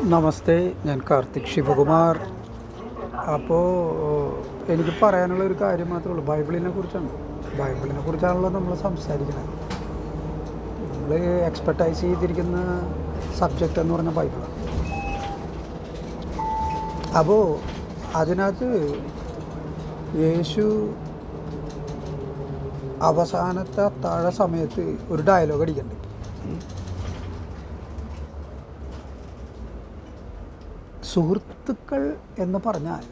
നമസ്തേ, ഞാൻ കാർത്തിക് ശിവകുമാർ. അപ്പോൾ എനിക്ക് പറയാനുള്ള ഒരു കാര്യം മാത്രമേ ഉള്ളൂ. ബൈബിളിനെ കുറിച്ചാണല്ലോ നമ്മൾ സംസാരിക്കുന്നത്. നമ്മൾ എക്സ്പെർട്ടൈസ് ചെയ്തിരിക്കുന്ന സബ്ജക്റ്റ് എന്ന് പറഞ്ഞ ബൈബിളാണ്. അപ്പോൾ അതിനകത്ത് യേശു അവസാനത്തെ അത്താഴ സമയത്ത് ഒരു ഡയലോഗ് അടിക്കുന്നുണ്ട്. സുഹൃത്തുക്കൾ എന്ന് പറഞ്ഞാൽ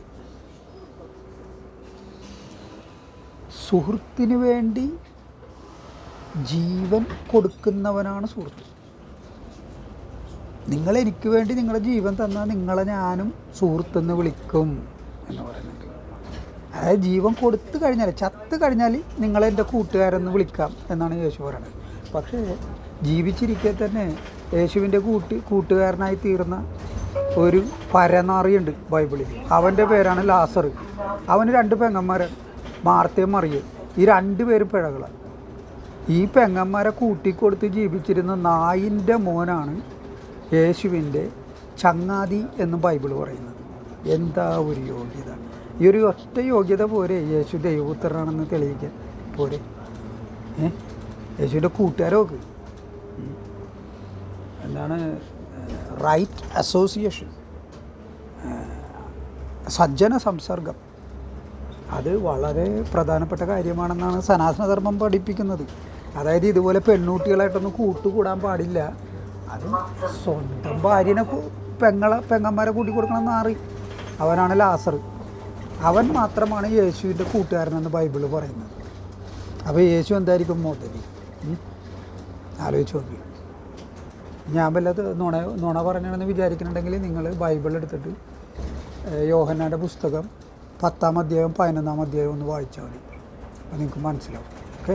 സുഹൃത്തിന് വേണ്ടി ജീവൻ കൊടുക്കുന്നവനാണ് സുഹൃത്ത്. നിങ്ങളെനിക്ക് വേണ്ടി നിങ്ങളുടെ ജീവൻ തന്നാൽ നിങ്ങളെ ഞാനും സുഹൃത്തെന്ന് വിളിക്കും എന്ന് പറയുന്നുണ്ട്. അതായത് ജീവൻ കൊടുത്തു കഴിഞ്ഞാൽ, ചത്ത് കഴിഞ്ഞാൽ നിങ്ങളെൻ്റെ കൂട്ടുകാരെന്ന് വിളിക്കാം എന്നാണ് യേശു പറയുന്നത്. പക്ഷേ ജീവിച്ചിരിക്കെ തന്നെ യേശുവിൻ്റെ കൂട്ടുകാരനായി തീർന്ന ഒരു പരനാറിയുണ്ട് ബൈബിളിൽ. അവൻ്റെ പേരാണ് ലാസർ. അവന് 2 പെങ്ങന്മാരാണ്, മാർത്തയും മറിയയും. ഈ 2 പേരും പിഴകളാണ്. ഈ പെങ്ങന്മാരെ കൂട്ടിക്കൊടുത്ത് ജീവിച്ചിരുന്ന നായിൻ്റെ മോനാണ് യേശുവിൻ്റെ ചങ്ങാതി എന്ന് ബൈബിൾ പറയുന്നത്. എന്താ ഒരു യോഗ്യത! ഈ ഒരു ഒറ്റ യോഗ്യത പോരെ യേശു ദൈവപുത്രനാണെന്ന് തെളിയിക്കാൻ? പോരെ? യേശുവിൻ്റെ കൂട്ടുകാരൊക്കെ എന്താണ് റൈറ്റ് അസോസിയേഷൻ, സജ്ജന സംസർഗം, അത് വളരെ പ്രധാനപ്പെട്ട കാര്യമാണെന്നാണ് സനാതനധർമ്മം പഠിപ്പിക്കുന്നത്. അതായത് ഇതുപോലെ പെൺകുട്ടികളായിട്ടൊന്നും കൂട്ടുകൂടാൻ പാടില്ല. അത് സ്വന്തം ഭാര്യനെ പെങ്ങന്മാരെ കൂട്ടി കൊടുക്കണമെന്ന് മാറി. അവനാണ് ലാസർ. അവൻ മാത്രമാണ് യേശുവിൻ്റെ കൂട്ടുകാരനെന്ന് ബൈബിള് പറയുന്നത്. അപ്പോൾ യേശു എന്തായിരിക്കും മോഡൽ? ആലോചിച്ച് നോക്കി. ഞാൻ വല്ലത് നുണ പറഞ്ഞാണെന്ന് വിചാരിക്കുന്നുണ്ടെങ്കിൽ നിങ്ങൾ ബൈബിൾ എടുത്തിട്ട് യോഹന്നാൻ്റെ പുസ്തകം 10-ാം അധ്യായം 11-ാം അധ്യായം ഒന്ന് വായിച്ചാൽ മതി. അപ്പോൾ നിങ്ങൾക്ക് മനസ്സിലാവും. ഓക്കെ.